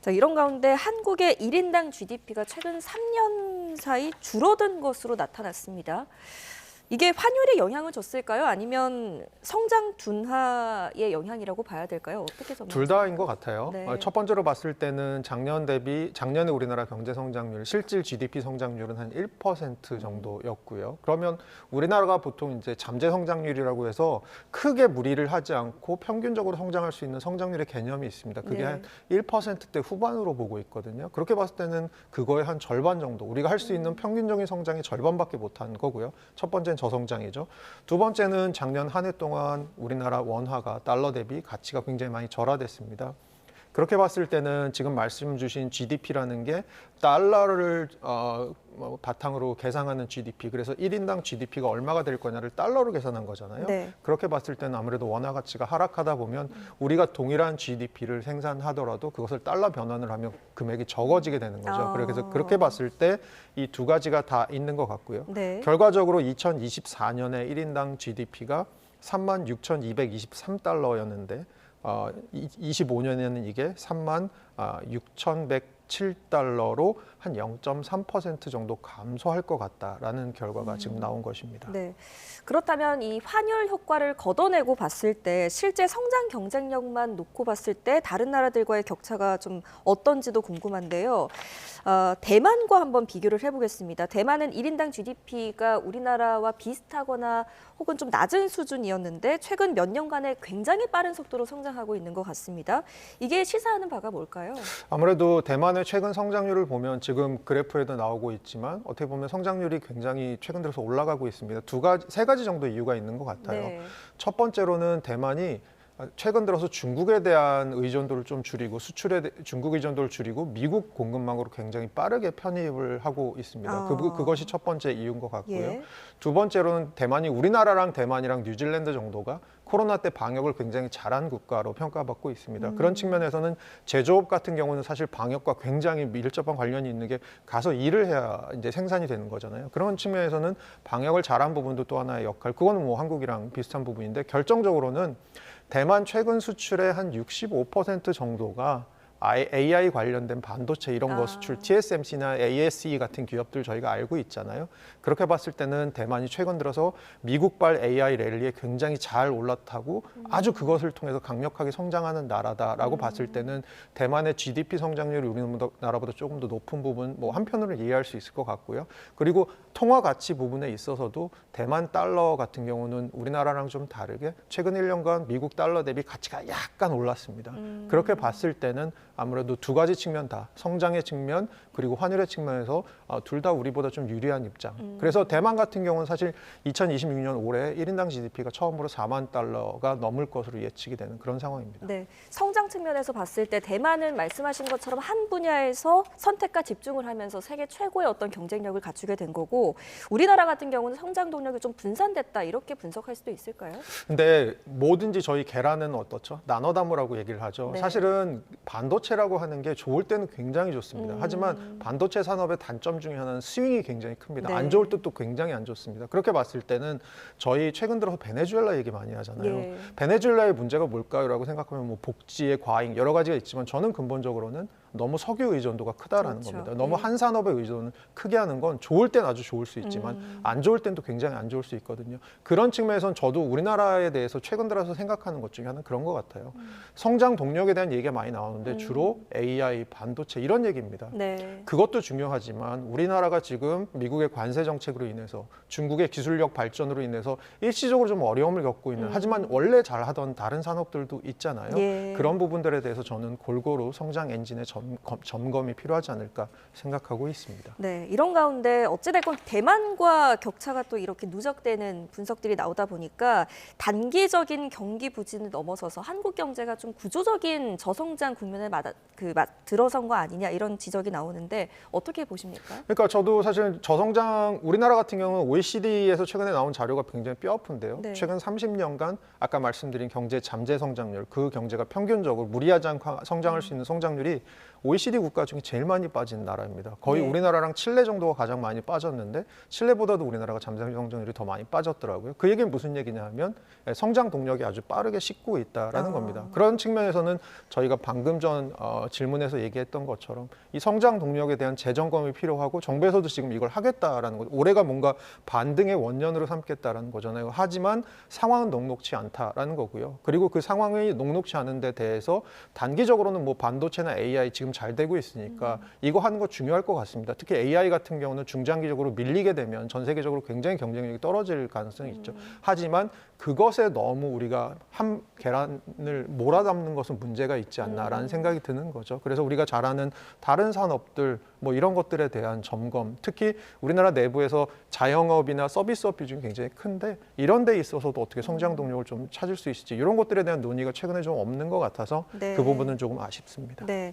자, 이런 가운데 한국의 1인당 GDP가 최근 3년 사이 줄어든 것으로 나타났습니다. 이게 환율에 영향을 줬을까요? 아니면 성장 둔화의 영향이라고 봐야 될까요? 어떻게 둘 전망하세요? 다인 것 같아요. 네. 첫 번째로 봤을 때는 작년에 우리나라 경제 성장률, 실질 GDP 성장률은 한 1% 정도였고요. 그러면 우리나라가 보통 이제 잠재 성장률이라고 해서 크게 무리를 하지 않고 평균적으로 성장할 수 있는 성장률의 개념이 있습니다. 그게 네. 한 1%대 후반으로 보고 있거든요. 그렇게 봤을 때는 그거의 한 절반 정도, 우리가 할 수 있는 평균적인 성장의 절반밖에 못한 거고요. 첫 번째는 저성장이죠. 두 번째는 작년 한 해 동안 우리나라 원화가 달러 대비 가치가 굉장히 많이 절하됐습니다. 그렇게 봤을 때는 지금 말씀 주신 GDP라는 게 달러를 바탕으로 계산하는 GDP, 그래서 1인당 GDP가 얼마가 될 거냐를 달러로 계산한 거잖아요. 네. 그렇게 봤을 때는 아무래도 원화 가치가 하락하다 보면 우리가 동일한 GDP를 생산하더라도 그것을 달러 변환을 하면 금액이 적어지게 되는 거죠. 그래서 그렇게 봤을 때 이 두 가지가 다 있는 것 같고요. 네. 결과적으로 2024년에 1인당 GDP가 36,223달러였는데 25년에는 이게 36,107달러로 한 0.3% 정도 감소할 것 같다라는 결과가 지금 나온 것입니다. 네. 그렇다면 이 환율 효과를 걷어내고 봤을 때 실제 성장 경쟁력만 놓고 봤을 때 다른 나라들과의 격차가 좀 어떤지도 궁금한데요. 대만과 한번 비교를 해보겠습니다. 대만은 1인당 GDP가 우리나라와 비슷하거나 혹은 좀 낮은 수준이었는데 최근 몇 년간에 굉장히 빠른 속도로 성장하고 있는 것 같습니다. 이게 시사하는 바가 뭘까요? 아무래도 대만의 최근 성장률을 보면 지금 그래프에도 나오고 있지만 어떻게 보면 성장률이 굉장히 최근 들어서 올라가고 있습니다. 세 가지 정도 이유가 있는 것 같아요. 네. 첫 번째로는 대만이 최근 들어서 중국에 대한 의존도를 좀 줄이고 중국 의존도를 줄이고 미국 공급망으로 굉장히 빠르게 편입을 하고 있습니다. 그것이 첫 번째 이유인 것 같고요. 예. 두 번째로는 우리나라랑 대만이랑 뉴질랜드 정도가 코로나 때 방역을 굉장히 잘한 국가로 평가받고 있습니다. 그런 측면에서는 제조업 같은 경우는 사실 방역과 굉장히 밀접한 관련이 있는 게 가서 일을 해야 이제 생산이 되는 거잖아요. 그런 측면에서는 방역을 잘한 부분도 또 하나의 역할, 그거는 뭐 한국이랑 비슷한 부분인데 결정적으로는 대만 최근 수출의 한 65% 정도가 AI 관련된 반도체 이런 거 수출, TSMC나 ASE 같은 기업들 저희가 알고 있잖아요. 그렇게 봤을 때는 대만이 최근 들어서 미국발 AI 랠리에 굉장히 잘 올라타고 아주 그것을 통해서 강력하게 성장하는 나라다라고 봤을 때는 대만의 GDP 성장률이 우리나라보다 조금 더 높은 부분, 뭐 한편으로 이해할 수 있을 것 같고요. 그리고 통화 가치 부분에 있어서도 대만 달러 같은 경우는 우리나라랑 좀 다르게 최근 1년간 미국 달러 대비 가치가 약간 올랐습니다. 그렇게 봤을 때는 아무래도 두 가지 측면 다, 성장의 측면 그리고 환율의 측면에서 둘 다 우리보다 좀 유리한 입장. 그래서 대만 같은 경우는 사실 2026년 올해 1인당 GDP가 처음으로 4만 달러가 넘을 것으로 예측이 되는 그런 상황입니다. 네, 성장 측면에서 봤을 때 대만은 말씀하신 것처럼 한 분야에서 선택과 집중을 하면서 세계 최고의 어떤 경쟁력을 갖추게 된 거고 우리나라 같은 경우는 성장 동력이 좀 분산됐다 이렇게 분석할 수도 있을까요? 근데 뭐든지 저희 계란은 어떻죠? 나눠 담으라고 얘기를 하죠. 네. 사실은 반도체라고 하는 게 좋을 때는 굉장히 좋습니다. 하지만 반도체 산업의 단점 중에 하나는 스윙이 굉장히 큽니다. 네. 안 좋을 때 또 굉장히 안 좋습니다. 그렇게 봤을 때는 저희 최근 들어서 베네수엘라 얘기 많이 하잖아요. 예. 베네수엘라의 문제가 뭘까요?라고 생각하면 뭐 복지의 과잉 여러 가지가 있지만 저는 근본적으로는 너무 석유 의존도가 크다라는 그렇죠. 겁니다. 너무 예. 한 산업의 의존을 크게 하는 건 좋을 땐 아주 좋을 수 있지만 안 좋을 땐 또 굉장히 안 좋을 수 있거든요. 그런 측면에서는 저도 우리나라에 대해서 최근 들어서 생각하는 것 중에 하나는 그런 것 같아요. 성장 동력에 대한 얘기가 많이 나오는데 주로 AI, 반도체 이런 얘기입니다. 네. 그것도 중요하지만 우리나라가 지금 미국의 관세 정책으로 인해서 중국의 기술력 발전으로 인해서 일시적으로 좀 어려움을 겪고 있는 하지만 원래 잘하던 다른 산업들도 있잖아요. 예. 그런 부분들에 대해서 저는 골고루 성장 엔진의 점검이 필요하지 않을까 생각하고 있습니다. 네, 이런 가운데 어찌됐건 대만과 격차가 또 이렇게 누적되는 분석들이 나오다 보니까 단기적인 경기 부진을 넘어서서 한국 경제가 좀 구조적인 저성장 국면에 들어선 거 아니냐 이런 지적이 나오는데 어떻게 보십니까? 그러니까 저도 사실 저성장 우리나라 같은 경우는 OECD에서 최근에 나온 자료가 굉장히 뼈아픈데요. 네. 최근 30년간 아까 말씀드린 경제 잠재 성장률, 그 경제가 평균적으로 무리하지 않고 성장할 수 있는 성장률이 OECD 국가 중에 제일 많이 빠진 나라입니다. 거의 네. 우리나라랑 칠레 정도가 가장 많이 빠졌는데 칠레보다도 우리나라가 잠재 성장률이 더 많이 빠졌더라고요. 그 얘기는 무슨 얘기냐 하면 성장 동력이 아주 빠르게 싣고 있다라는 겁니다. 그런 측면에서는 저희가 방금 전 질문에서 얘기했던 것처럼 이 성장 동력에 대한 재점검이 필요하고 정부에서도 지금 이걸 하겠다라는 거, 올해가 뭔가 반등의 원년으로 삼겠다라는 거잖아요. 하지만 상황은 녹록치 않다라는 거고요. 그리고 그 상황이 녹록치 않은 데 대해서 단기적으로는 뭐 반도체나 AI 지금 잘 되고 있으니까 이거 하는 거 중요할 것 같습니다. 특히 AI 같은 경우는 중장기적으로 밀리게 되면 전 세계적으로 굉장히 경쟁력이 떨어질 가능성이 있죠. 하지만 그것에 너무 우리가 한 계란을 몰아담는 것은 문제가 있지 않나라는 생각이 드는 거죠. 그래서 우리가 잘 아는 다른 산업들 뭐 이런 것들에 대한 점검, 특히 우리나라 내부에서 자영업이나 서비스업 비중이 굉장히 큰데 이런 데 있어서도 어떻게 성장 동력을 좀 찾을 수 있을지 이런 것들에 대한 논의가 최근에 좀 없는 것 같아서 네. 그 부분은 조금 아쉽습니다. 네.